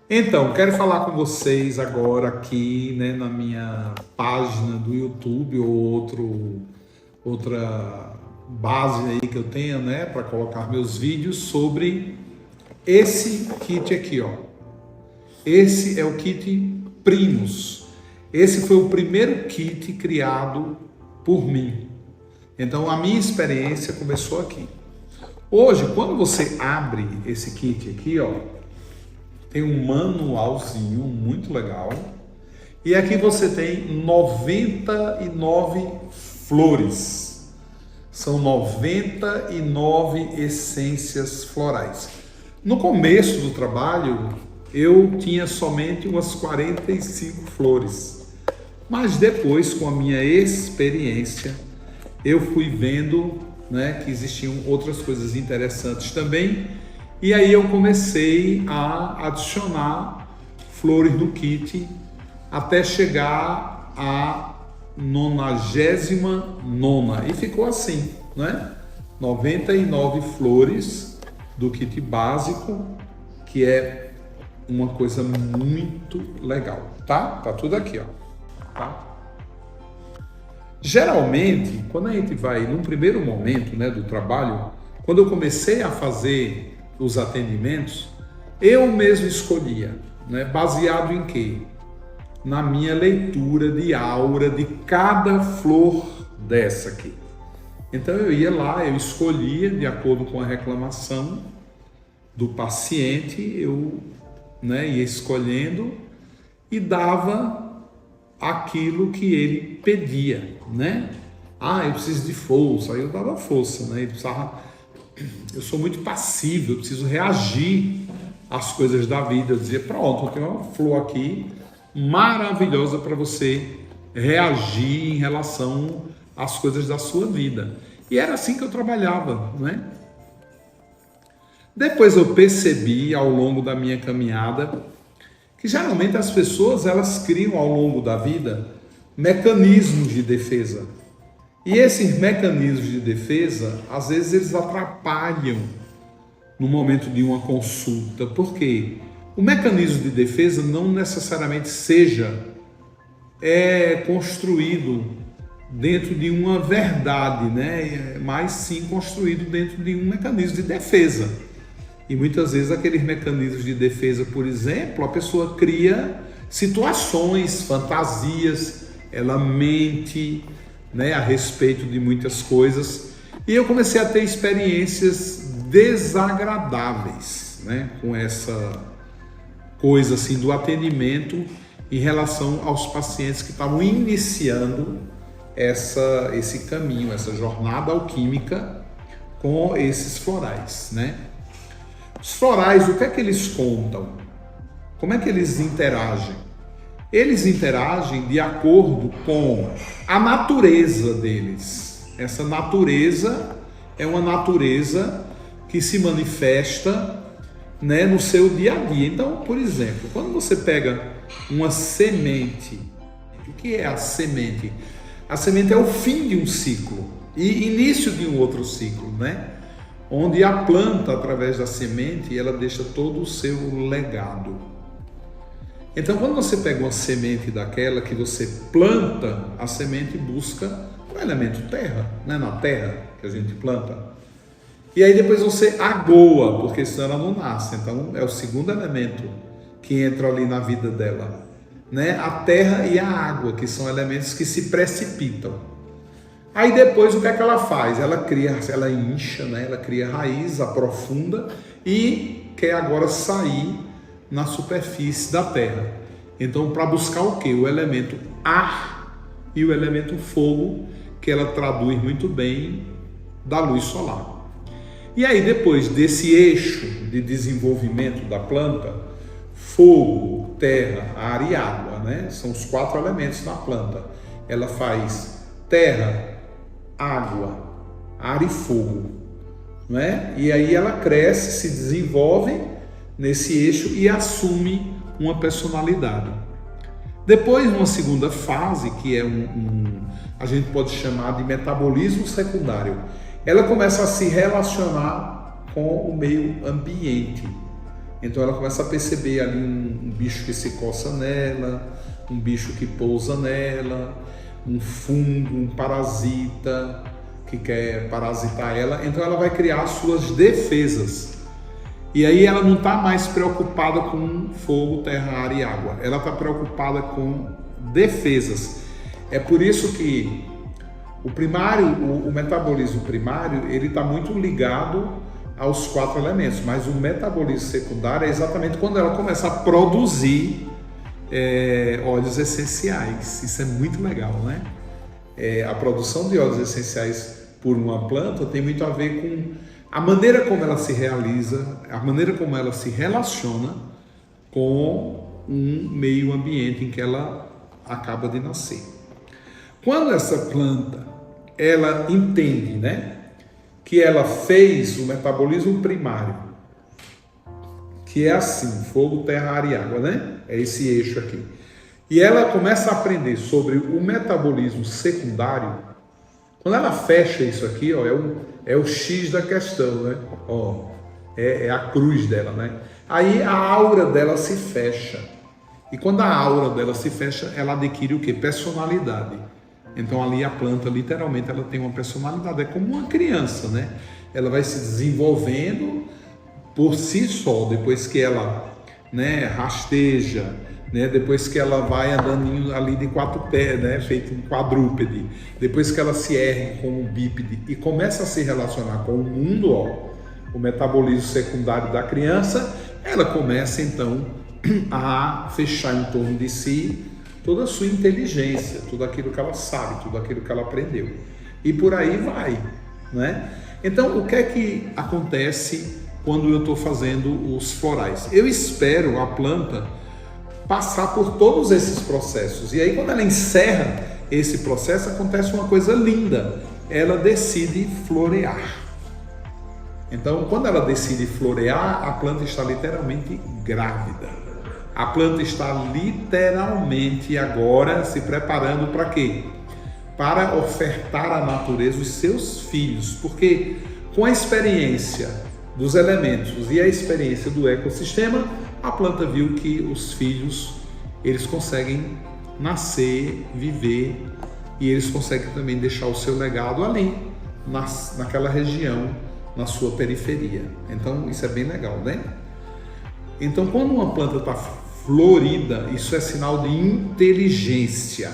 Então, quero falar com vocês agora aqui, né, na minha página do YouTube ou outra base aí que eu tenho, né, para colocar meus vídeos sobre esse kit aqui, ó. Esse é o kit Primus. Esse foi o primeiro kit criado por mim. Então, a minha experiência começou aqui. Hoje, quando você abre esse kit aqui, ó, tem um manualzinho muito legal. E aqui você tem 99 flores. São 99 essências florais. No começo do trabalho, eu tinha somente umas 45 flores. Mas depois, com a minha experiência, eu fui vendo, né, que existiam outras coisas interessantes também. E aí eu comecei a adicionar flores no kit até chegar à 99ª. E ficou assim, né? 99 flores do kit básico, que é uma coisa muito legal, tá? Tá tudo aqui, ó. Tá? Geralmente, quando a gente vai, num primeiro momento, né, do trabalho, quando eu comecei a fazer os atendimentos, eu mesmo escolhia, né, baseado em quê? Na minha leitura de aura de cada flor dessa aqui. Então eu ia lá, eu escolhia de acordo com a reclamação do paciente, eu, né, ia escolhendo e dava aquilo que ele pedia, né? Ah, eu preciso de força, aí eu dava força, né? Ele precisava. Eu sou muito passivo, eu preciso reagir às coisas da vida. Eu dizia, pronto, eu tenho uma flor aqui maravilhosa para você reagir em relação às coisas da sua vida. E era assim que eu trabalhava, né? Depois eu percebi ao longo da minha caminhada que geralmente as pessoas elas criam ao longo da vida mecanismos de defesa. E esses mecanismos de defesa, às vezes eles atrapalham no momento de uma consulta. Por quê? O mecanismo de defesa não necessariamente seja construído dentro de uma verdade, né? Mas sim construído dentro de um mecanismo de defesa. E muitas vezes aqueles mecanismos de defesa, por exemplo, a pessoa cria situações, fantasias, ela mente, né, a respeito de muitas coisas. E eu comecei a ter experiências desagradáveis, né, com essa coisa assim do atendimento em relação aos pacientes que estavam iniciando esse caminho, essa jornada alquímica com esses florais, né? Os florais, o que é que eles contam? Como é que eles interagem? Eles interagem de acordo com a natureza deles. Essa natureza é uma natureza que se manifesta, né, no seu dia a dia. Então, por exemplo, quando você pega uma semente, o que é a semente? A semente é o fim de um ciclo e início de um outro ciclo, né? Onde a planta, através da semente, ela deixa todo o seu legado. Então, quando você pega uma semente daquela que você planta, a semente busca o elemento terra, né? Na terra que a gente planta. E aí depois você agoa, porque senão ela não nasce. Então, é o segundo elemento que entra ali na vida dela, né? A terra e a água, que são elementos que se precipitam. Aí depois o que é que ela faz? Ela cria, ela incha, né? Ela cria raiz, aprofunda e quer agora sair na superfície da terra. Então, para buscar o quê? O elemento ar e o elemento fogo, que ela traduz muito bem da luz solar. E aí depois desse eixo de desenvolvimento da planta, fogo, terra, ar e água, né? São os 4 elementos na planta. Ela faz terra, água, ar e fogo, não é? E aí ela cresce, se desenvolve nesse eixo e assume uma personalidade. Depois, uma segunda fase, que é a gente pode chamar de metabolismo secundário, ela começa a se relacionar com o meio ambiente. Então ela começa a perceber ali um bicho que se coça nela, um bicho que pousa nela, um fungo, um parasita que quer parasitar ela. Então ela vai criar as suas defesas. E aí ela não está mais preocupada com fogo, terra, ar e água. Ela está preocupada com defesas. É por isso que o primário, o metabolismo primário, ele está muito ligado aos 4 elementos, mas o metabolismo secundário é exatamente quando ela começa a produzir óleos essenciais. Isso é muito legal, né? A produção de óleos essenciais por uma planta tem muito a ver com a maneira como ela se realiza, a maneira como ela se relaciona com um meio ambiente em que ela acaba de nascer. Quando essa planta, ela entende, né, que ela fez o metabolismo primário, que é assim, fogo, terra, ar e água, né? É esse eixo aqui. E ela começa a aprender sobre o metabolismo secundário. Quando ela fecha isso aqui, ó, é o X da questão, né? Ó, é a cruz dela, né? Aí a aura dela se fecha. E quando a aura dela se fecha, ela adquire o quê? Personalidade. Então ali a planta, literalmente, ela tem uma personalidade. É como uma criança, né? Ela vai se desenvolvendo por si só, depois que ela, né, rasteja, né, depois que ela vai andando ali de 4 pés, né, feito um quadrúpede, depois que ela se ergue como um bípede e começa a se relacionar com o mundo, ó, o metabolismo secundário da criança, ela começa então a fechar em torno de si toda a sua inteligência, tudo aquilo que ela sabe, tudo aquilo que ela aprendeu. E por aí vai, né? Então, o que é que acontece quando eu estou fazendo os florais? Eu espero a planta passar por todos esses processos. E aí, quando ela encerra esse processo, acontece uma coisa linda. Ela decide florear. Então, quando ela decide florear, a planta está literalmente grávida. A planta está literalmente agora se preparando para quê? Para ofertar à natureza os seus filhos. Porque com a experiência dos elementos e a experiência do ecossistema, a planta viu que os filhos, eles conseguem nascer, viver, e eles conseguem também deixar o seu legado ali, naquela região, na sua periferia. Então isso é bem legal, né? Então quando uma planta está florida, isso é sinal de inteligência.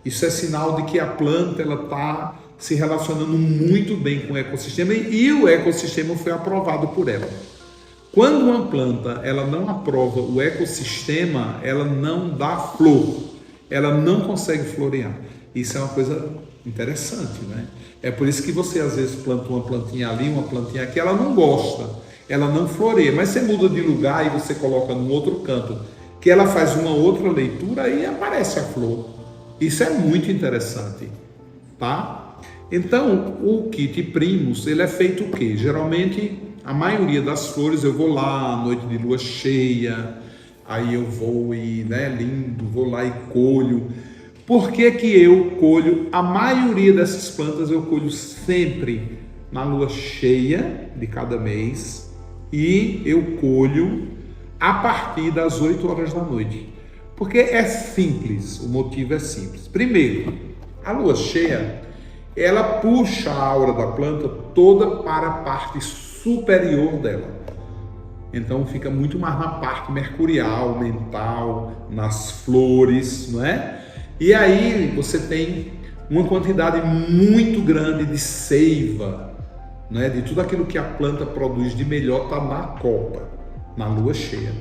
Isso é sinal de que a planta está se relacionando muito bem com o ecossistema e o ecossistema foi aprovado por ela. Quando uma planta ela não aprova o ecossistema, ela não dá flor, ela não consegue florear. Isso é uma coisa interessante, né? É por isso que você às vezes planta uma plantinha ali, uma plantinha aqui, ela não gosta, ela não floreia, mas você muda de lugar e você coloca num outro canto, que ela faz uma outra leitura e aparece a flor. Isso é muito interessante, tá? Então, o kit Primus, ele é feito o quê? Geralmente, a maioria das flores, eu vou lá, noite de lua cheia, aí eu vou e, né, lindo, vou lá e colho. Por que que eu colho? A maioria dessas plantas eu colho sempre na lua cheia de cada mês e eu colho a partir das 8 horas da noite. Porque é simples, o motivo é simples. Primeiro, a lua cheia, ela puxa a aura da planta toda para a parte superior dela. Então fica muito mais na parte mercurial, mental, nas flores, não é? E aí você tem uma quantidade muito grande de seiva, né? De tudo aquilo que a planta produz de melhor está na copa, na lua cheia.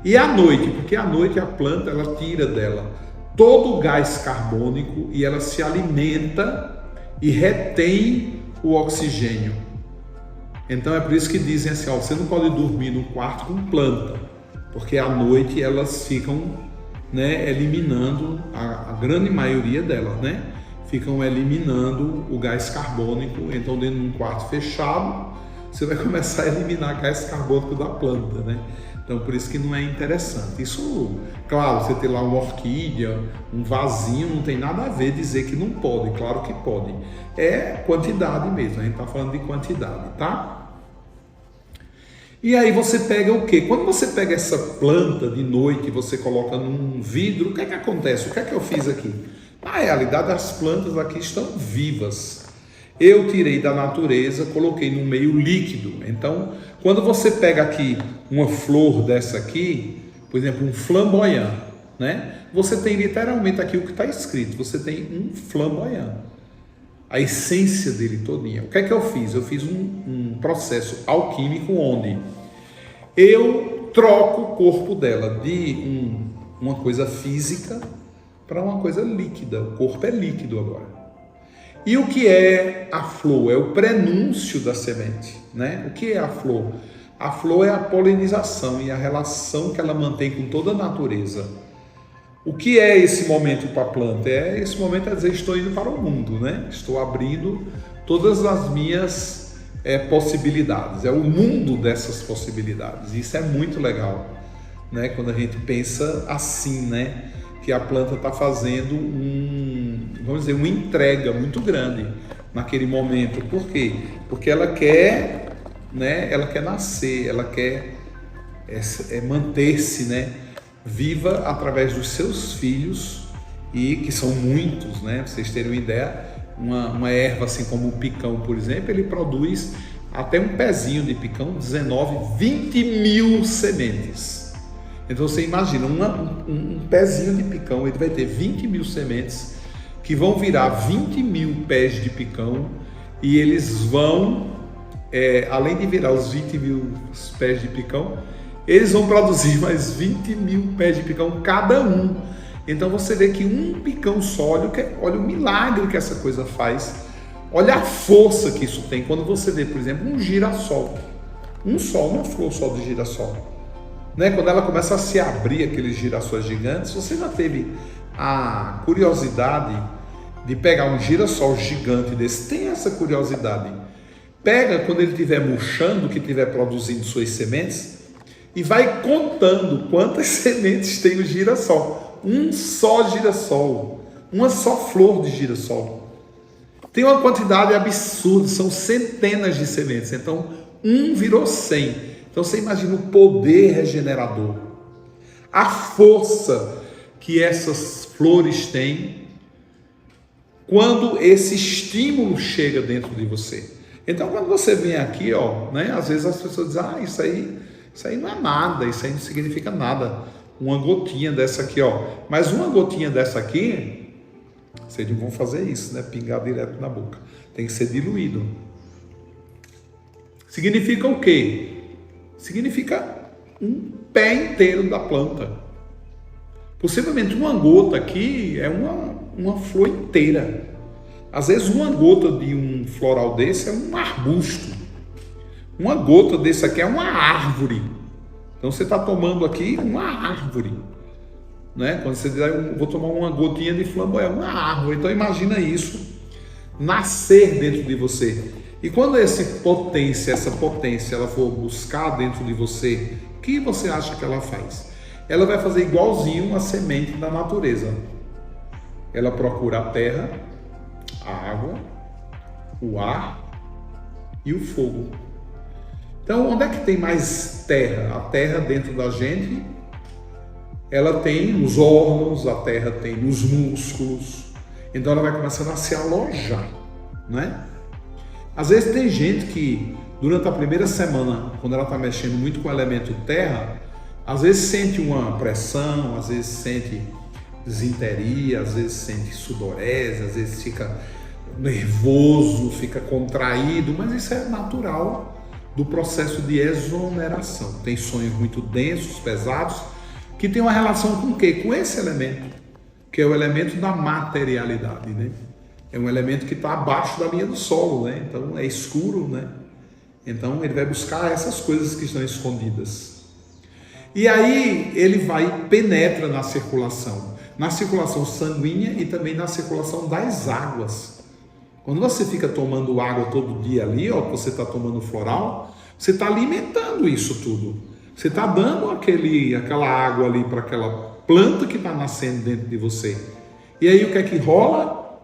E à noite, porque à noite a planta ela tira dela todo o gás carbônico e ela se alimenta e retém o oxigênio. Então é por isso que dizem assim, ó, você não pode dormir no quarto com planta, porque à noite elas ficam, né, eliminando, a grande maioria delas, né, ficam eliminando o gás carbônico. Então dentro de um quarto fechado, você vai começar a eliminar gás carbônico da planta, né? Então por isso que não é interessante. Isso, claro, você ter lá uma orquídea, um vasinho, não tem nada a ver dizer que não pode, claro que pode. É quantidade mesmo, a gente está falando de quantidade, tá? E aí você pega o quê? Quando você pega essa planta de noite e você coloca num vidro, o que é que acontece? O que é que eu fiz aqui? Na realidade, as plantas aqui estão vivas. Eu tirei da natureza, coloquei no meio líquido. Então, quando você pega aqui uma flor dessa aqui, por exemplo, um flamboyant, né? Você tem literalmente aqui o que está escrito. Você tem um flamboyant. A essência dele todinha. O que é que eu fiz? Eu fiz um processo alquímico onde eu troco o corpo dela de uma coisa física para uma coisa líquida. O corpo é líquido agora. E o que é a flor? É o prenúncio da semente, né? O que é a flor? A flor é a polinização e a relação que ela mantém com toda a natureza. O que é esse momento para a planta? Esse momento é dizer, estou indo para o mundo, né? Estou abrindo todas as minhas possibilidades. É o mundo dessas possibilidades. Isso é muito legal, né? Quando a gente pensa assim, né? Que a planta está fazendo vamos dizer, uma entrega muito grande naquele momento. Por quê? Porque ela quer, né? Ela quer nascer, ela quer manter-se, né? Viva através dos seus filhos, e que são muitos, né? Pra vocês terem uma ideia, uma erva assim como o picão, por exemplo, ele produz até um pezinho de picão, 19, 20 mil sementes. Então você imagina, um pezinho de picão, ele vai ter 20 mil sementes, que vão virar 20 mil pés de picão, e eles vão, além de virar os 20 mil pés de picão, eles vão produzir mais 20 mil pés de picão cada um. Então você vê que um picão só, olha o milagre que essa coisa faz, olha a força que isso tem. Quando você vê, por exemplo, um girassol, uma flor só de girassol, né? Quando ela começa a se abrir, aqueles girassóis gigantes, você já teve a curiosidade de pegar um girassol gigante desse? Tem essa curiosidade. Pega quando ele estiver murchando, que estiver produzindo suas sementes, e vai contando quantas sementes tem o girassol. Um só girassol, uma só flor de girassol. Tem uma quantidade absurda, são centenas de sementes. Então, virou 100. Então, você imagina o poder regenerador, a força que essas flores têm quando esse estímulo chega dentro de você. Então, quando você vem aqui, né, às vezes as pessoas dizem, isso aí não é nada, isso aí não significa nada. Uma gotinha dessa aqui, mas uma gotinha dessa aqui, vocês não vão fazer isso, né? Pingar direto na boca. Tem que ser diluído. Significa o quê? Significa um pé inteiro da planta. Possivelmente uma gota aqui é uma flor inteira. Às vezes uma gota de um floral desse é um arbusto. Uma gota desse aqui é uma árvore. Então você está tomando aqui uma árvore, né? Quando você diz, vou tomar uma gotinha de flamboyant, uma árvore. Então imagina isso nascer dentro de você. E quando essa potência ela for buscar dentro de você, o que você acha que ela faz? Ela vai fazer igualzinho uma semente da natureza. Ela procura a terra, a água, o ar e o fogo. Então, onde é que tem mais terra? A terra dentro da gente, ela tem nos órgãos, a terra tem nos músculos. Então, ela vai começando a se alojar, né? Às vezes tem gente que, durante a primeira semana, quando ela está mexendo muito com o elemento terra, às vezes sente uma pressão, às vezes sente desinteria, às vezes sente sudorese, às vezes fica nervoso, fica contraído, mas isso é natural do processo de exoneração. Tem sonhos muito densos, pesados, que tem uma relação com o quê? Com esse elemento, que é o elemento da materialidade, né? É um elemento que está abaixo da linha do solo, né? Então é escuro, né? Então ele vai buscar essas coisas que estão escondidas. E aí ele penetra na circulação sanguínea e também na circulação das águas. Quando você fica tomando água todo dia ali, você está tomando floral, você está alimentando isso tudo. Você está dando aquela água ali para aquela planta que está nascendo dentro de você. E aí o que é que rola?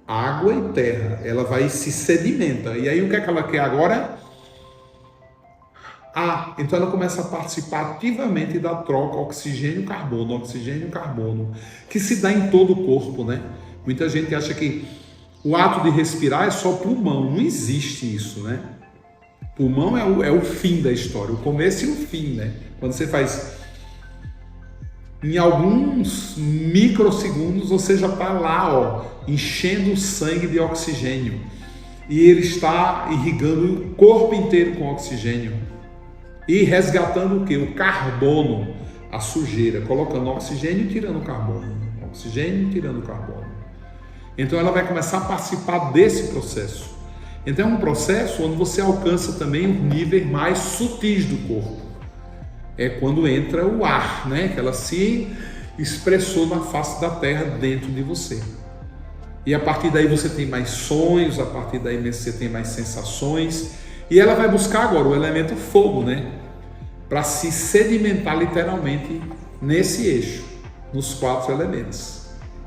Água e terra. Ela vai se sedimenta. E aí o que é que ela quer agora? Então ela começa a participar ativamente da troca oxigênio-carbono, que se dá em todo o corpo, né? Muita gente acha que o ato de respirar é só pulmão. Não existe isso, né? Pulmão é o fim da história, o começo e o fim, né? Quando você faz em alguns microsegundos, você já está lá, enchendo o sangue de oxigênio. E ele está irrigando o corpo inteiro com oxigênio. E resgatando o quê? O carbono, a sujeira, colocando oxigênio e tirando carbono. Oxigênio e tirando carbono. Então ela vai começar a participar desse processo. Então é um processo onde você alcança também os níveis mais sutis do corpo. É quando entra o ar, né? Que ela se expressou na face da terra dentro de você. E a partir daí você tem mais sonhos, a partir daí você tem mais sensações. E ela vai buscar agora o elemento fogo, né? Para se sedimentar literalmente nesse eixo, nos 4 elementos.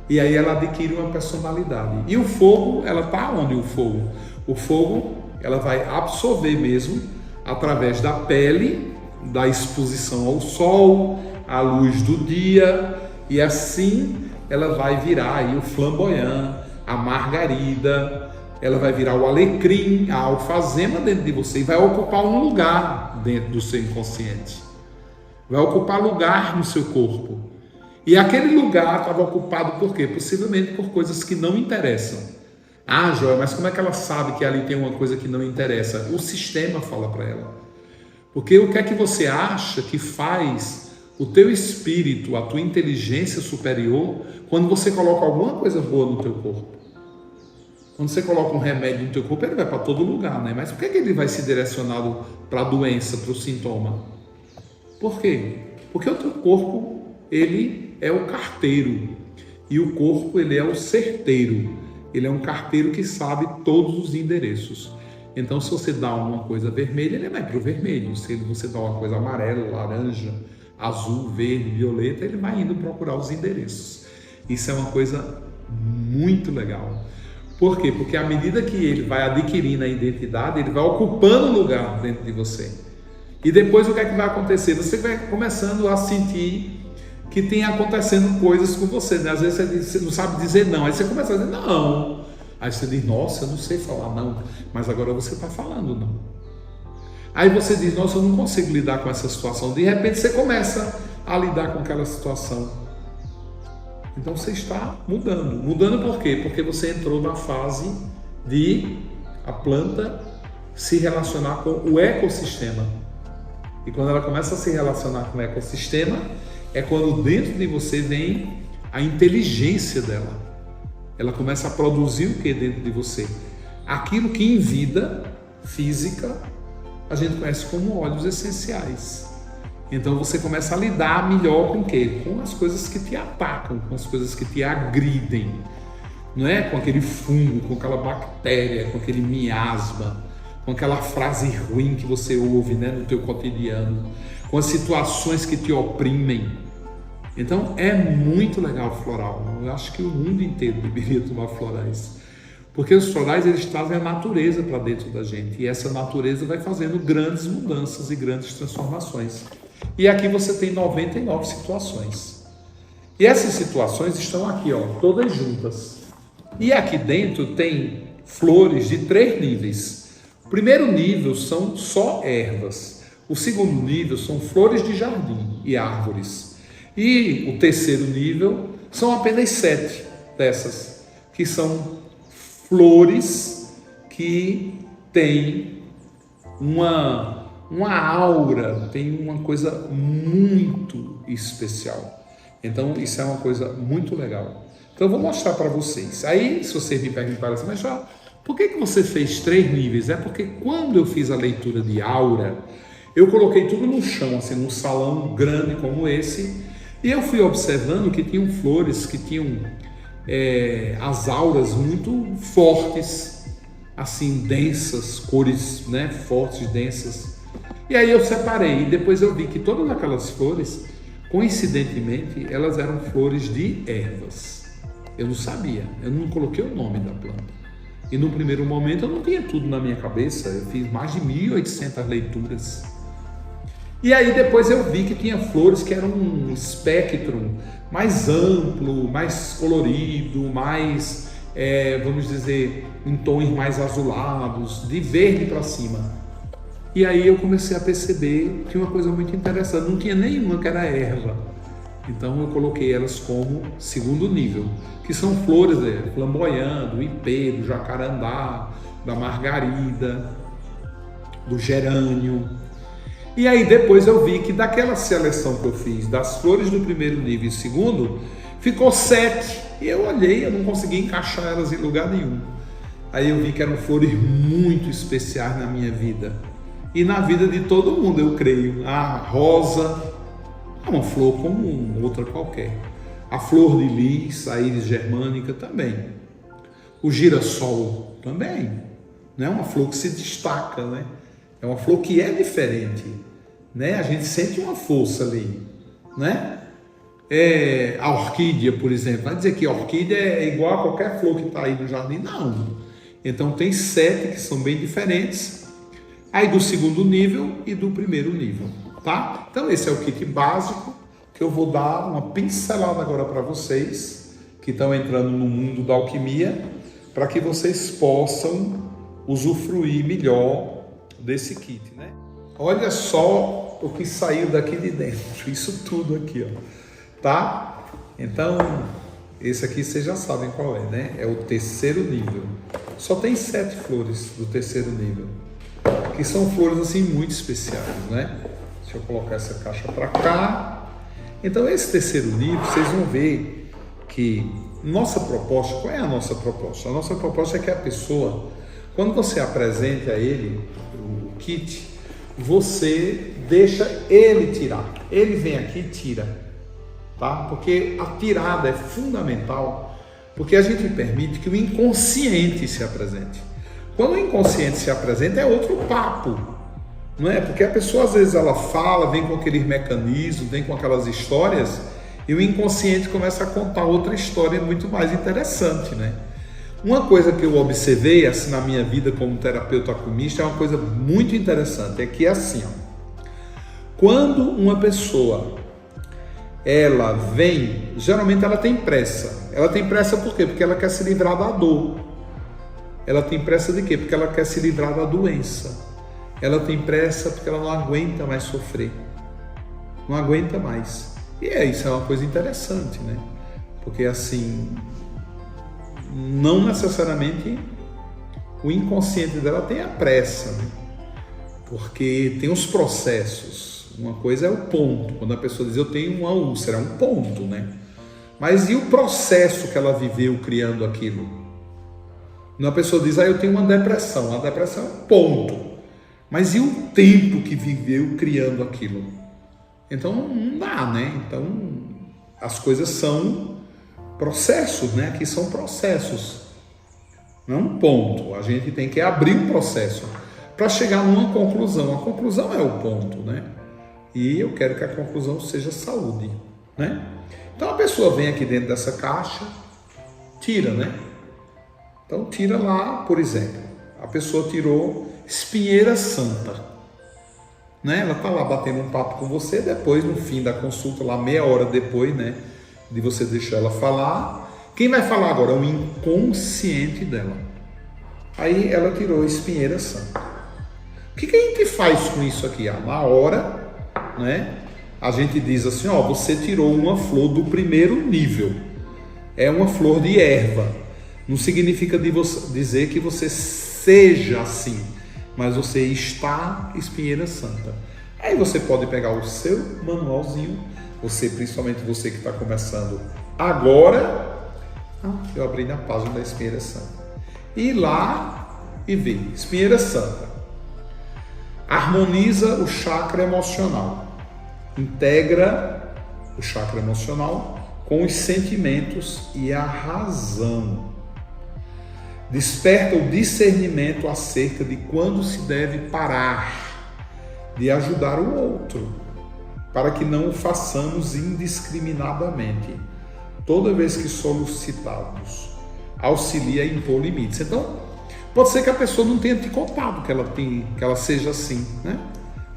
E aí ela adquire uma personalidade. E o fogo, ela está onde o fogo? O fogo, ela vai absorver mesmo através da pele, da exposição ao sol, à luz do dia, e assim ela vai virar aí o flamboyant, a margarida, ela vai virar o alecrim, a alfazema dentro de você e vai ocupar um lugar dentro do seu inconsciente. Vai ocupar lugar no seu corpo. E aquele lugar estava ocupado por quê? Possivelmente por coisas que não interessam. Joia, mas como é que ela sabe que ali tem uma coisa que não interessa? O sistema fala para ela. Porque o que é que você acha que faz o teu espírito, a tua inteligência superior, quando você coloca alguma coisa boa no teu corpo? Quando você coloca um remédio no teu corpo, ele vai para todo lugar, né? Mas por que ele vai ser direcionado para a doença, para o sintoma? Por quê? Porque o teu corpo, ele é o carteiro. E o corpo, ele é o certeiro. Ele é um carteiro que sabe todos os endereços. Então, se você dá uma coisa vermelha, ele vai para o vermelho. Se você dá uma coisa amarela, laranja, azul, verde, violeta, ele vai indo procurar os endereços. Isso é uma coisa muito legal. Por quê? Porque à medida que ele vai adquirindo a identidade, ele vai ocupando lugar dentro de você. E depois o que é que vai acontecer? Você vai começando a sentir que tem acontecendo coisas com você, né? Às vezes você não sabe dizer não, aí você começa a dizer não. Aí você diz, nossa, eu não sei falar não, mas agora você está falando não. Aí você diz, nossa, eu não consigo lidar com essa situação. De repente você começa a lidar com aquela situação. Então você está mudando. Mudando por quê? Porque você entrou na fase de a planta se relacionar com o ecossistema. E quando ela começa a se relacionar com o ecossistema, é quando dentro de você vem a inteligência dela. Ela começa a produzir o que dentro de você? Aquilo que em vida física a gente conhece como óleos essenciais. Então você começa a lidar melhor com o quê? Com as coisas que te atacam, com as coisas que te agridem, não é? Com aquele fungo, com aquela bactéria, com aquele miasma, com aquela frase ruim que você ouve, né, no teu cotidiano, com as situações que te oprimem. Então é muito legal o floral. Eu acho que o mundo inteiro deveria tomar florais. Porque os florais, eles trazem a natureza para dentro da gente. E essa natureza vai fazendo grandes mudanças e grandes transformações. E aqui você tem 99 situações. E essas situações estão aqui, ó, todas juntas. E aqui dentro tem flores de 3 níveis. O primeiro nível são só ervas. O segundo nível são flores de jardim e árvores. E o terceiro nível são apenas 7 dessas, que são flores que têm uma aura, tem uma coisa muito especial. Então isso é uma coisa muito legal. Então eu vou mostrar para vocês. Aí se vocês me perguntarem assim, mas já, por que você fez 3 níveis? É porque quando eu fiz a leitura de aura, eu coloquei tudo no chão, assim, num salão grande como esse, e eu fui observando que tinham flores que tinham as auras muito fortes, assim, densas, cores, né, fortes, densas. E aí eu separei, e depois eu vi que todas aquelas flores, coincidentemente, elas eram flores de ervas. Eu não sabia, eu não coloquei o nome da planta. E no primeiro momento eu não tinha tudo na minha cabeça, eu fiz mais de 1.800 leituras. E aí depois eu vi que tinha flores que eram um espectro mais amplo, mais colorido, mais, vamos dizer, em tons mais azulados, de verde para cima. E aí eu comecei a perceber que uma coisa muito interessante, não tinha nenhuma que era erva. Então eu coloquei elas como segundo nível, que são flores flamboyando, do ipê, do jacarandá, da margarida, do gerânio. E aí depois eu vi que daquela seleção que eu fiz das flores do primeiro nível e segundo, ficou 7. E eu olhei, eu não consegui encaixar elas em lugar nenhum. Aí eu vi que eram flores muito especiais na minha vida. E na vida de todo mundo, eu creio. A rosa é uma flor como outra qualquer. A flor de lis, a íris germânica também. O girassol também. Não é uma flor que se destaca, né? É uma flor que é diferente, né? A gente sente uma força ali, né? A orquídea, por exemplo, vai dizer que a orquídea é igual a qualquer flor que está aí no jardim? Não. Então tem 7 que são bem diferentes, aí do segundo nível e do primeiro nível, tá? Então esse é o kit básico que eu vou dar uma pincelada agora para vocês que estão entrando no mundo da alquimia, para que vocês possam usufruir melhor desse kit, né? Olha só o que saiu daqui de dentro, isso tudo aqui, ó, tá? Então, esse aqui vocês já sabem qual é, né? É o terceiro nível. Só tem 7 flores do terceiro nível, que são flores assim muito especiais, né? Deixa eu colocar essa caixa para cá. Então, esse terceiro nível, vocês vão ver que nossa proposta, qual é a nossa proposta? A nossa proposta é que a pessoa, quando você apresente a ele o kit, você deixa ele tirar. Ele vem aqui e tira, tá? Porque a tirada é fundamental, porque a gente permite que o inconsciente se apresente. Quando o inconsciente se apresenta, é outro papo, não é? Porque a pessoa, às vezes, ela fala, vem com aqueles mecanismos, vem com aquelas histórias, e o inconsciente começa a contar outra história muito mais interessante, né? Uma coisa que eu observei assim na minha vida como terapeuta alquimista é uma coisa muito interessante, é que é assim, ó, quando uma pessoa ela vem, geralmente ela tem pressa. Ela tem pressa por quê? Porque ela quer se livrar da dor. Ela tem pressa de quê? Porque ela quer se livrar da doença. Ela tem pressa porque ela não aguenta mais sofrer. Não aguenta mais. E isso é uma coisa interessante, né? Porque assim, não necessariamente o inconsciente dela tem a pressa, né? Porque tem os processos. Uma coisa é o ponto, quando a pessoa diz eu tenho uma úlcera, é um ponto, né? Mas e o processo que ela viveu criando aquilo? Uma pessoa diz, eu tenho uma depressão. A depressão é um ponto. Mas e o tempo que viveu criando aquilo? Então não dá, né? Então as coisas são processos, né? Aqui são processos, não é um ponto. A gente tem que abrir um processo para chegar numa conclusão. A conclusão é o ponto, né? E eu quero que a conclusão seja saúde, né? Então a pessoa vem aqui dentro dessa caixa, tira, né? Então tira lá, por exemplo, a pessoa tirou espinheira santa, né? Ela tá lá batendo um papo com você, depois no fim da consulta, lá meia hora depois, né, de você deixar ela falar, quem vai falar agora é o inconsciente dela. Aí ela tirou espinheira santa. O que a gente faz com isso aqui? Na hora, né, a gente diz assim, ó, você tirou uma flor do primeiro nível, é uma flor de erva. Não significa dizer que você seja assim, mas você está espinheira santa. Aí você pode pegar o seu manualzinho, você, principalmente você que está começando agora, eu abri na página da espinheira santa, e ir lá e ver, espinheira santa, harmoniza o chakra emocional, integra o chakra emocional com os sentimentos e a razão. Desperta o discernimento acerca de quando se deve parar de ajudar o outro, para que não o façamos indiscriminadamente, toda vez que solicitados. Auxilia a impor limites. Então, pode ser que a pessoa não tenha te contado que ela seja assim, né?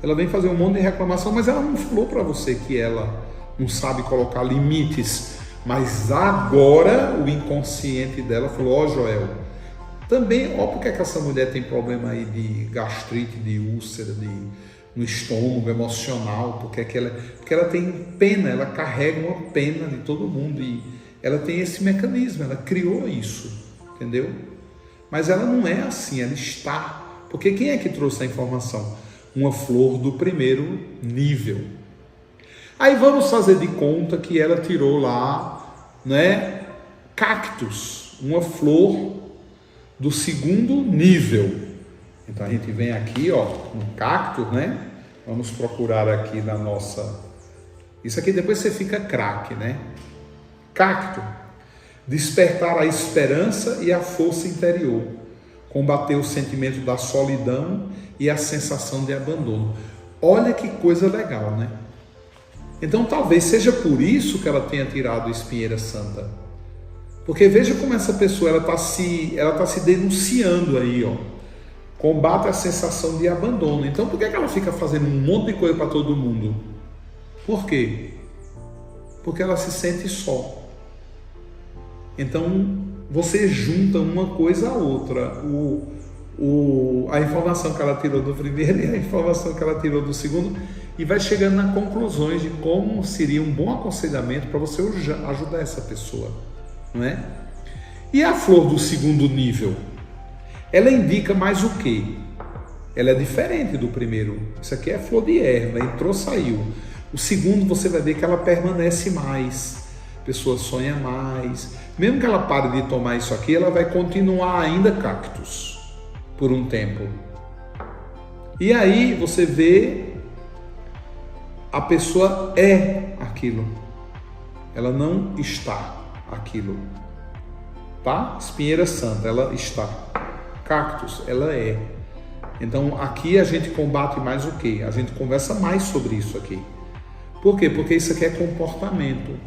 ela vem fazer um monte de reclamação, mas ela não falou para você que ela não sabe colocar limites. Mas agora o inconsciente dela falou: ó, Joel, também, ó, porque é que essa mulher tem problema aí de gastrite, de úlcera, no estômago, emocional, porque ela tem pena, ela carrega uma pena de todo mundo e ela tem esse mecanismo, ela criou isso, entendeu? Mas ela não é assim, ela está. Porque quem é que trouxe a informação? Uma flor do primeiro nível. Aí vamos fazer de conta que ela tirou lá, né, cactus, uma flor do segundo nível. Então a gente vem aqui, ó, no cactus, né? Vamos procurar aqui na nossa... Isso aqui depois você fica craque, né? Cacto. Despertar a esperança e a força interior. Combater o sentimento da solidão e a sensação de abandono. Olha que coisa legal, né? Então talvez seja por isso que ela tenha tirado espinheira santa. Porque veja como essa pessoa ela tá se denunciando aí, ó. Combate a sensação de abandono. Então por que ela fica fazendo um monte de coisa para todo mundo? Por quê? Porque ela se sente só. Então você junta uma coisa à outra. A informação que ela tirou do primeiro e a informação que ela tirou do segundo, e vai chegando nas conclusões de como seria um bom aconselhamento para você ajudar essa pessoa, não é? E a flor do segundo nível, ela indica mais o quê? Ela é diferente do primeiro. Isso aqui é flor de erva, entrou, saiu. O segundo você vai ver que ela permanece mais, a pessoa sonha mais. Mesmo que ela pare de tomar isso aqui, ela vai continuar ainda cactus por um tempo. E aí você vê, a pessoa é aquilo, ela não está aquilo, tá? Espinheira santa, ela está. Cactus, ela é. Então aqui a gente combate mais o quê? A gente conversa mais sobre isso aqui. Por quê? Porque isso aqui é comportamento,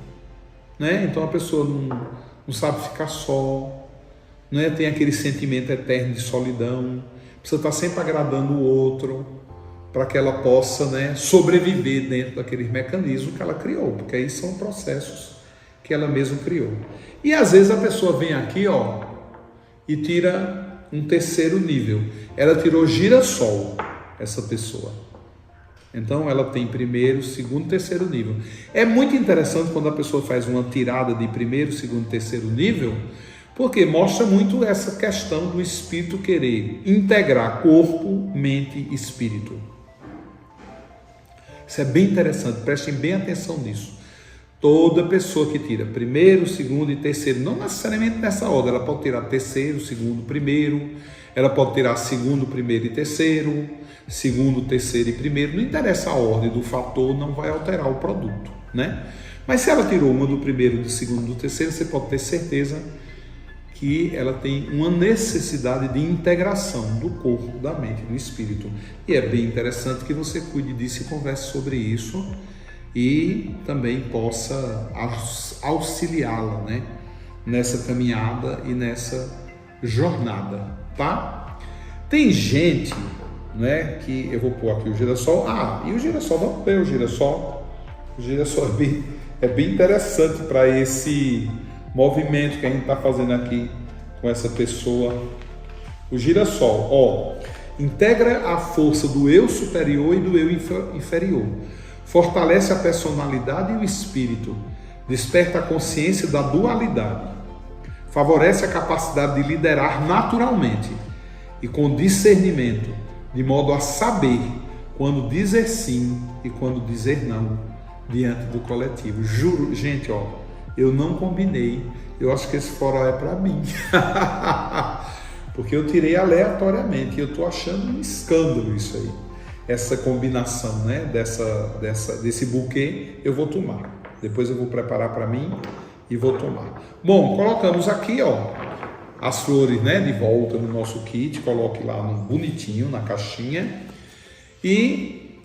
né? Então a pessoa não sabe ficar só, né? Tem aquele sentimento eterno de solidão, precisa estar sempre agradando o outro, para que ela possa, né, sobreviver dentro daqueles mecanismos que ela criou, porque aí são processos que ela mesma criou. E às vezes a pessoa vem aqui, ó, e tira um terceiro nível. Ela tirou girassol, essa pessoa. Então ela tem primeiro, segundo, terceiro nível. É muito interessante quando a pessoa faz uma tirada de primeiro, segundo, terceiro nível, porque mostra muito essa questão do espírito querer integrar corpo, mente e espírito. Isso é bem interessante, prestem bem atenção nisso. Toda pessoa que tira primeiro, segundo e terceiro, não necessariamente nessa ordem, ela pode tirar terceiro, segundo, primeiro, ela pode tirar segundo, primeiro e terceiro, segundo, terceiro e primeiro, não interessa a ordem do fator, não vai alterar o produto, né? Mas se ela tirou uma do primeiro, do segundo, do terceiro, você pode ter certeza que ela tem uma necessidade de integração do corpo, da mente e do espírito. E é bem interessante que você cuide disso e converse sobre isso e também possa auxiliá-la, né, nessa caminhada e nessa jornada, tá? Tem gente, né, que eu vou pôr aqui o girassol. E o girassol, vamos ver o girassol. O girassol é bem interessante para esse movimento que a gente está fazendo aqui com essa pessoa. O girassol, ó, integra a força do eu superior e do eu inferior, fortalece a personalidade e o espírito, desperta a consciência da dualidade, favorece a capacidade de liderar naturalmente e com discernimento, de modo a saber quando dizer sim e quando dizer não diante do coletivo. Juro, gente, ó, eu não combinei, eu acho que esse floral é para mim, porque eu tirei aleatoriamente, e eu estou achando um escândalo isso aí, essa combinação, né, desse buquê. Eu vou tomar, depois eu vou preparar para mim e vou tomar. Bom, colocamos aqui, ó, as flores, né, de volta no nosso kit, coloque lá no bonitinho, na caixinha. E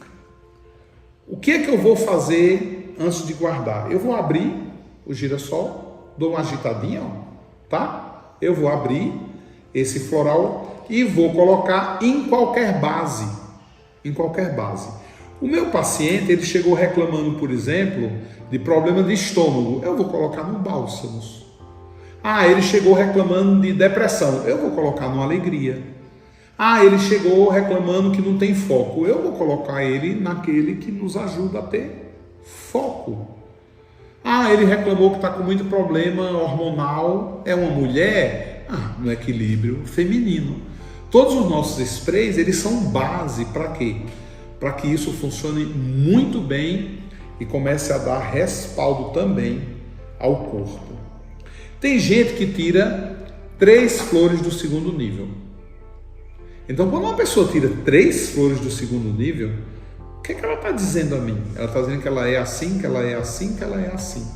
o que é que eu vou fazer antes de guardar? Eu vou abrir o girassol, dou uma agitadinha, ó, tá? Eu vou abrir esse floral e vou colocar em qualquer base, em qualquer base. O meu paciente, ele chegou reclamando, por exemplo, de problema de estômago. Eu vou colocar no bálsamos. Ele chegou reclamando de depressão. Eu vou colocar no alegria. Ele chegou reclamando que não tem foco. Eu vou colocar ele naquele que nos ajuda a ter foco. Ele reclamou que está com muito problema hormonal. É uma mulher? No equilíbrio feminino. Todos os nossos sprays, eles são base para quê? Para que isso funcione muito bem e comece a dar respaldo também ao corpo. Tem gente que tira 3 flores do segundo nível. Então, quando uma pessoa tira 3 flores do segundo nível, o que ela está dizendo a mim? Ela está dizendo que ela é assim, que ela é assim, que ela é assim.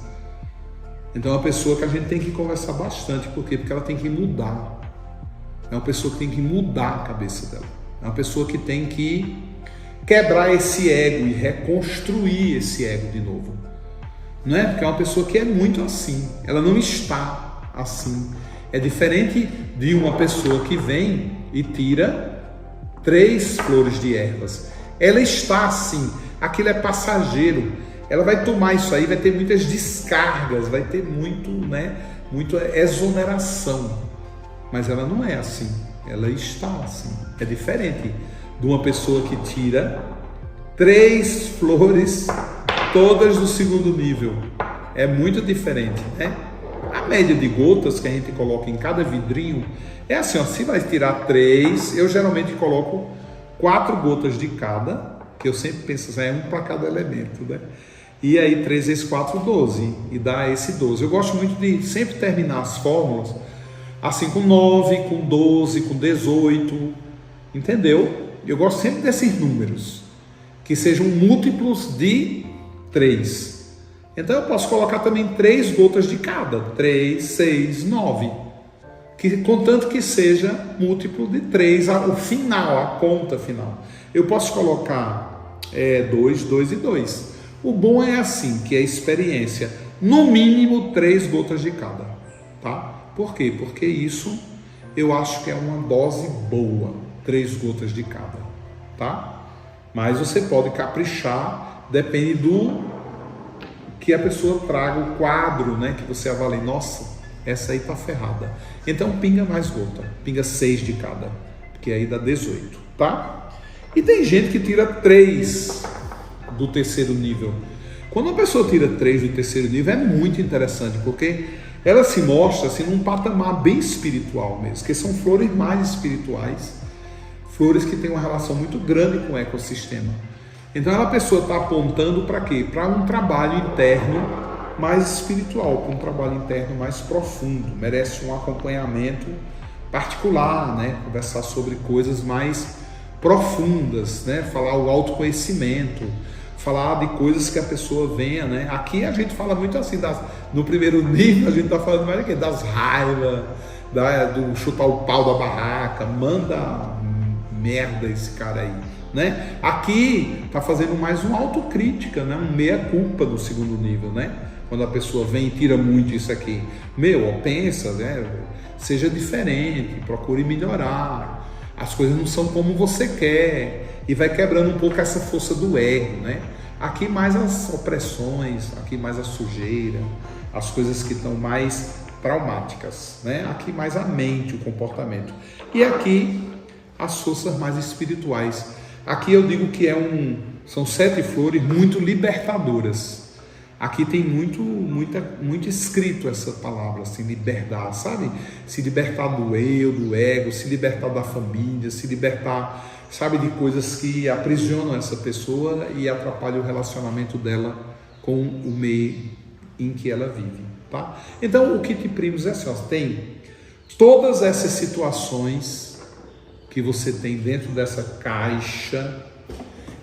Então, é uma pessoa que a gente tem que conversar bastante. Por quê? Porque ela tem que mudar. É uma pessoa que tem que mudar a cabeça dela. É uma pessoa que tem que quebrar esse ego e reconstruir esse ego de novo. Não é? Porque é uma pessoa que é muito assim. Ela não está assim. É diferente de uma pessoa que vem e tira 3 flores de ervas. Ela está assim. Aquilo é passageiro. Ela vai tomar isso aí, vai ter muitas descargas, vai ter muita exoneração. Mas ela não é assim. Ela está assim. É diferente de uma pessoa que tira 3 flores todas do segundo nível. É muito diferente, né? A média de gotas que a gente coloca em cada vidrinho é assim, se vai tirar 3, eu geralmente coloco 4 gotas de cada, que eu sempre penso assim, é um para cada elemento, né? E aí 3 vezes 4, 12, e dá esse 12. Eu gosto muito de sempre terminar as fórmulas assim com 9, com 12, com 18, entendeu? Eu gosto sempre desses números, que sejam múltiplos de 3. Então eu posso colocar também 3 gotas de cada, 3, 6, 9, contanto que seja múltiplo de 3, o final, a conta final. Eu posso colocar 2, 2 e 2. O bom é assim, que é a experiência, no mínimo 3 gotas de cada, tá? Por quê? Porque isso eu acho que é uma dose boa, 3 gotas de cada, tá? Mas você pode caprichar, depende do que a pessoa traga, o quadro, né? Que você avalie, nossa, essa aí tá ferrada. Então pinga mais gota, pinga 6 de cada, porque aí dá 18, tá? E tem gente que tira 3 do terceiro nível. Quando a pessoa tira 3 do terceiro nível é muito interessante, porque ela se mostra assim, num patamar bem espiritual mesmo, que são flores mais espirituais, flores que têm uma relação muito grande com o ecossistema. Então a pessoa está apontando para quê? Para um trabalho interno mais espiritual, para um trabalho interno mais profundo, merece um acompanhamento particular, né? Conversar sobre coisas mais profundas, né? Falar o autoconhecimento, falar de coisas que a pessoa venha, né? Aqui a gente fala muito assim, no primeiro nível a gente está falando mais aqui, das raivas, do chutar o pau da barraca, manda merda esse cara aí, né? Aqui está fazendo mais uma autocrítica, né? Um meia-culpa no segundo nível, né? Quando a pessoa vem e tira muito isso aqui, pensa, né? Seja diferente, procure melhorar, as coisas não são como você quer, e vai quebrando um pouco essa força do ego, né? Aqui mais as opressões, aqui mais a sujeira, as coisas que estão mais traumáticas, né? Aqui mais a mente, o comportamento. E aqui as forças mais espirituais. Aqui eu digo que são 7 flores muito libertadoras. Aqui tem muito escrito essa palavra, assim, liberdade, sabe? Se libertar do eu, do ego, se libertar da família, se libertar, sabe, de coisas que aprisionam essa pessoa e atrapalham o relacionamento dela com o meio em que ela vive, tá? Então o Kit Primus é assim, tem todas essas situações que você tem dentro dessa caixa,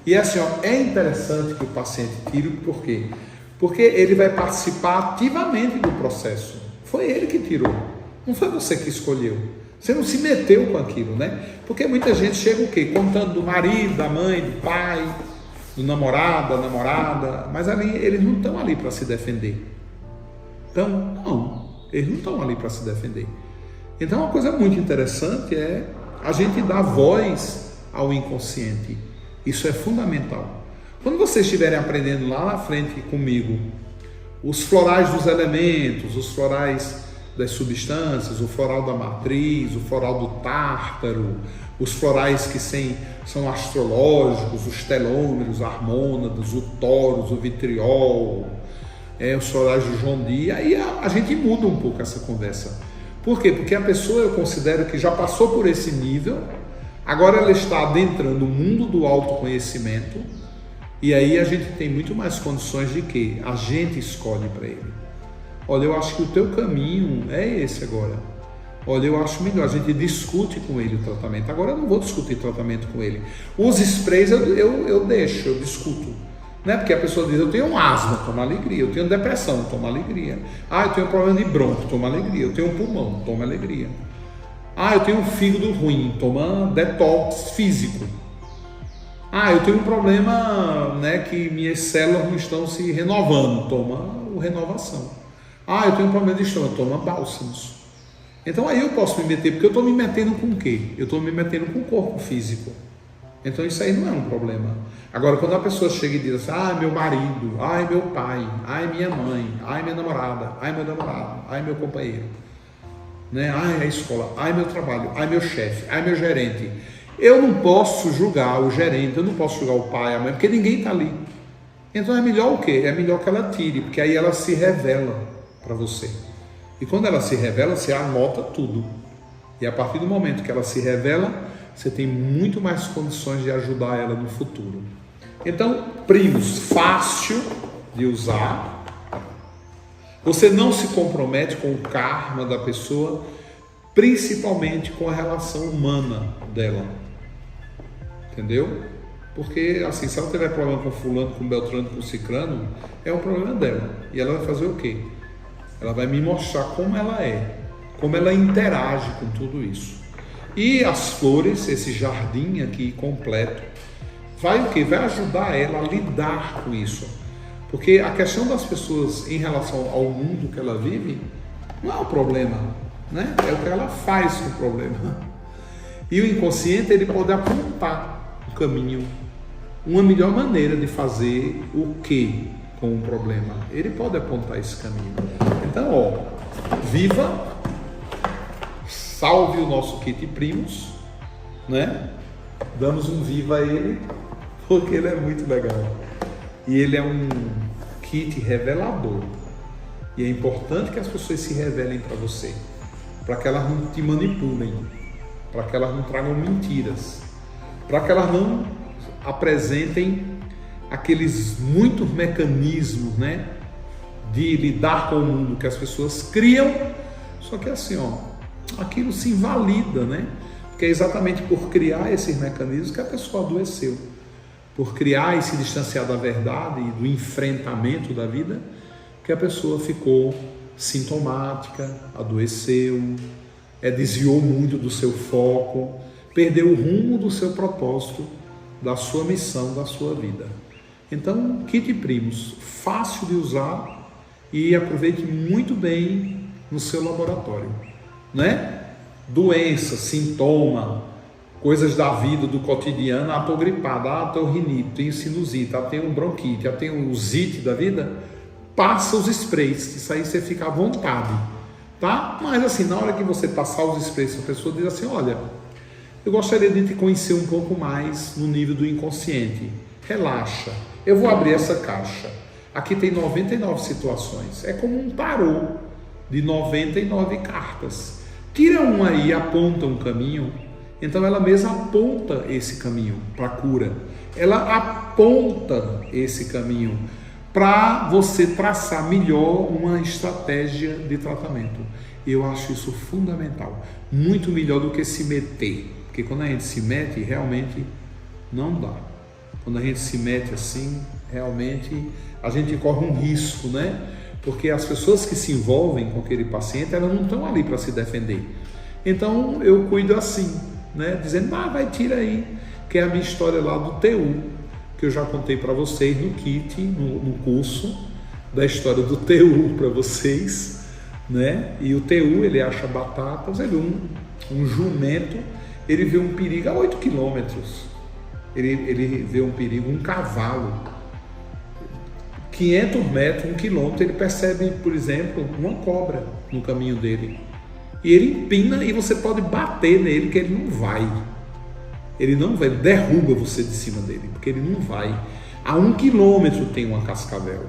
e assim, é interessante que o paciente tire, por quê? Porque ele vai participar ativamente do processo. Foi ele que tirou, não foi você que escolheu. Você não se meteu com aquilo, né? Porque muita gente chega o quê? Contando do marido, da mãe, do pai, do namorado, da namorada, mas ali eles não estão ali para se defender. Então, não, eles não estão ali para se defender. Então, uma coisa muito interessante é a gente dar voz ao inconsciente, Isso é fundamental. Quando vocês estiverem aprendendo lá na frente comigo os florais dos elementos, os florais das substâncias, o floral da matriz, o floral do tártaro, os florais que são astrológicos, os telômeros, harmônados, o toros, o vitriol, os florais do João Dia, aí a gente muda um pouco essa conversa. Por quê? Porque a pessoa, eu considero que já passou por esse nível, agora ela está adentrando o mundo do autoconhecimento, e aí a gente tem muito mais condições de que a gente escolhe para ele. Olha, eu acho que o teu caminho é esse agora. Olha, eu acho melhor, a gente discute com ele o tratamento. Agora eu não vou discutir tratamento com ele. Os sprays eu deixo, eu discuto. Né? Porque a pessoa diz, eu tenho asma, toma alegria. Eu tenho depressão, toma alegria. Ah, eu tenho um problema de bronco, toma alegria. Eu tenho um pulmão, toma alegria. Ah, eu tenho um fígado ruim, toma detox físico. Ah, eu tenho um problema, né, que minhas células não estão se renovando, toma renovação. Ah, eu tenho um problema de estômago, toma bálsamos. Então aí eu posso me meter, porque eu estou me metendo com o quê? Eu estou me metendo com o corpo físico. Então isso aí não é um problema. Agora, quando a pessoa chega e diz assim, ah, meu marido, ai, meu pai, ai, minha mãe, ai, minha namorada, ai, meu namorado, ai, meu companheiro, né? Ai, a escola, ai, meu trabalho, ai, meu chefe, ai, meu gerente. Eu não posso julgar o gerente, eu não posso julgar o pai, a mãe, porque ninguém está ali. Então é melhor o quê? É melhor que ela tire, porque aí ela se revela para você. E quando ela se revela, você anota tudo. E a partir do momento que ela se revela, você tem muito mais condições de ajudar ela no futuro. Então, primos, fácil de usar. Você não se compromete com o karma da pessoa, principalmente com a relação humana dela. Entendeu? Porque, assim, se ela tiver problema com fulano, com beltrano, com cicrano, é um problema dela. E ela vai fazer o quê? Ela vai me mostrar como ela é, como ela interage com tudo isso. E as flores, esse jardim aqui completo, vai o quê? Vai ajudar ela a lidar com isso. Porque a questão das pessoas em relação ao mundo que ela vive, não é o problema, né? É o que ela faz com o problema. E o inconsciente, ele pode apontar o caminho, uma melhor maneira de fazer o que com o problema. Ele pode apontar esse caminho. Então, ó, viva, salve o nosso kit primos, né? Damos um viva a ele, porque ele é muito legal. E ele é um kit revelador. E é importante que as pessoas se revelem para você, para que elas não te manipulem, para que elas não tragam mentiras, para que elas não apresentem aqueles muitos mecanismos, né, de lidar com o mundo que as pessoas criam, só que assim, ó, aquilo se invalida, né? Porque é exatamente por criar esses mecanismos que a pessoa adoeceu, por criar e se distanciar da verdade e do enfrentamento da vida, que a pessoa ficou sintomática, adoeceu, desviou muito do seu foco, perdeu o rumo do seu propósito, da sua missão, da sua vida. Então, kit primos, fácil de usar e aproveite muito bem no seu laboratório, né? Doença, sintoma, coisas da vida, do cotidiano, estou gripado, estou rinite, tenho sinusite, tenho bronquite, tenho zite da vida, passa os sprays, isso aí você fica à vontade, tá? Mas assim, na hora que você passar os sprays, a pessoa diz assim, olha, eu gostaria de te conhecer um pouco mais no nível do inconsciente, relaxa, eu vou abrir essa caixa, aqui tem 99 situações, é como um tarô de 99 cartas, tira uma aí e aponta um caminho. Então ela mesma aponta esse caminho para a cura, ela aponta esse caminho para você traçar melhor uma estratégia de tratamento. Eu acho isso fundamental, muito melhor do que se meter, porque quando a gente se mete, realmente não dá. Quando a gente se mete assim, realmente a gente corre um risco, né? Porque as pessoas que se envolvem com aquele paciente, elas não estão ali para se defender. Então eu cuido assim, né? Dizendo, vai, tira aí, que é a minha história lá do TU, que eu já contei para vocês no kit, no curso da história do TU para vocês, né? E o TU, ele acha batatas, ele um jumento, ele vê um perigo a 8 quilômetros. ele vê um perigo, um cavalo, 500 metros, 1 quilômetro, ele percebe, por exemplo, uma cobra no caminho dele. E ele empina e você pode bater nele que ele não vai. Ele não vai, derruba você de cima dele, porque ele não vai. A 1 quilômetro tem uma cascavel.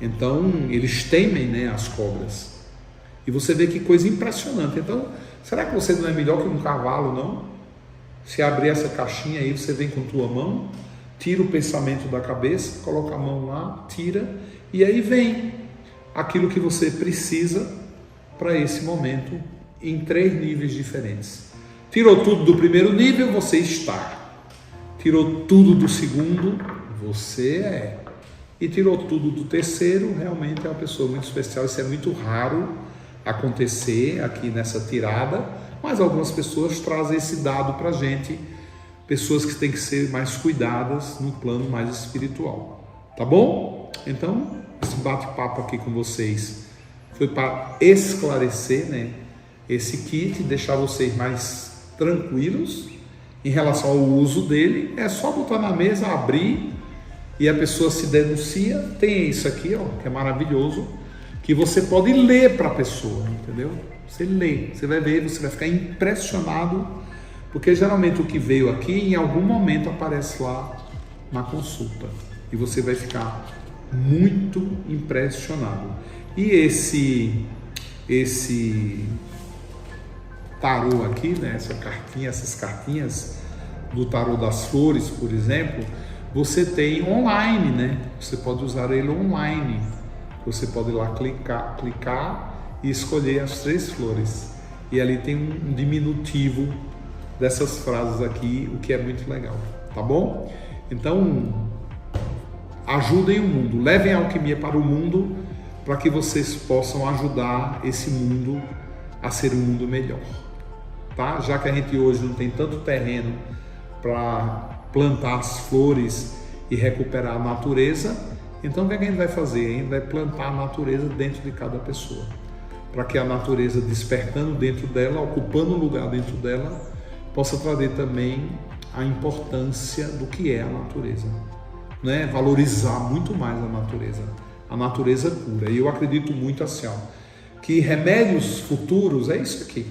Então, eles temem, né, as cobras. E você vê que coisa impressionante. Então, será que você não é melhor que um cavalo, não? Se abrir essa caixinha aí, você vem com tua mão, tira o pensamento da cabeça, coloca a mão lá, tira, e aí vem aquilo que você precisa para esse momento em 3 níveis diferentes. Tirou tudo do primeiro nível, você está. Tirou tudo do segundo, você é. E tirou tudo do terceiro, realmente é uma pessoa muito especial. Isso é muito raro acontecer aqui nessa tirada, mas algumas pessoas trazem esse dado para a gente, pessoas que têm que ser mais cuidadas no plano mais espiritual. Tá bom? Então, esse bate-papo aqui com vocês foi para esclarecer, né, esse kit, deixar vocês mais tranquilos em relação ao uso dele. É só botar na mesa, abrir e a pessoa se denuncia. Tem isso aqui, ó, que é maravilhoso, que você pode ler para a pessoa, entendeu? Você lê, você vai ver, você vai ficar impressionado, porque geralmente o que veio aqui em algum momento aparece lá na consulta e você vai ficar muito impressionado. E esse tarô aqui, né, essas cartinhas do tarô das flores, por exemplo, você tem online, né? Você pode usar ele online. Você pode ir lá clicar e escolher as 3 flores. E ali tem um diminutivo dessas frases aqui, o que é muito legal, tá bom? Então, ajudem o mundo, levem a alquimia para o mundo, para que vocês possam ajudar esse mundo a ser um mundo melhor, tá? Já que a gente hoje não tem tanto terreno para plantar as flores e recuperar a natureza, então o que a gente vai fazer? A gente vai plantar a natureza dentro de cada pessoa, para que a natureza, despertando dentro dela, ocupando um lugar dentro dela, possa trazer também a importância do que é a natureza, né? Valorizar muito mais a natureza. A natureza cura. E eu acredito muito assim, ó, que remédios futuros é isso aqui,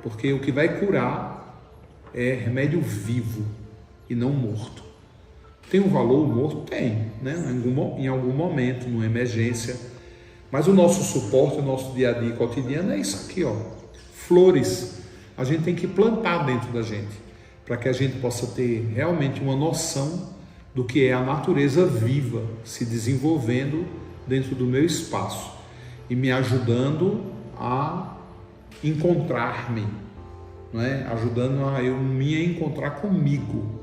porque o que vai curar é remédio vivo e não morto. Tem um valor morto? Tem, né? Em algum momento, numa emergência, mas o nosso suporte, o nosso dia a dia cotidiano é isso aqui, ó, flores. A gente tem que plantar dentro da gente, para que a gente possa ter realmente uma noção do que é a natureza viva se desenvolvendo dentro do meu espaço e me ajudando a encontrar-me, não é? Ajudando a eu me encontrar comigo,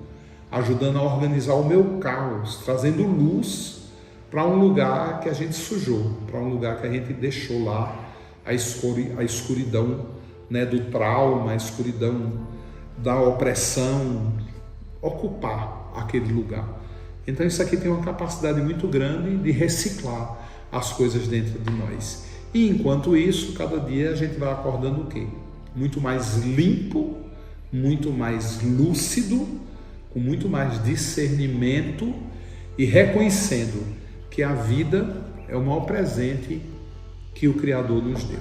ajudando a organizar o meu caos, trazendo luz para um lugar que a gente sujou, para um lugar que a gente deixou lá a escuridão, né, do trauma, a escuridão da opressão, ocupar aquele lugar. Então isso aqui tem uma capacidade muito grande de reciclar as coisas dentro de nós. E enquanto isso, cada dia a gente vai acordando o quê? Muito mais limpo, muito mais lúcido, com muito mais discernimento e reconhecendo que a vida é o maior presente que o Criador nos deu.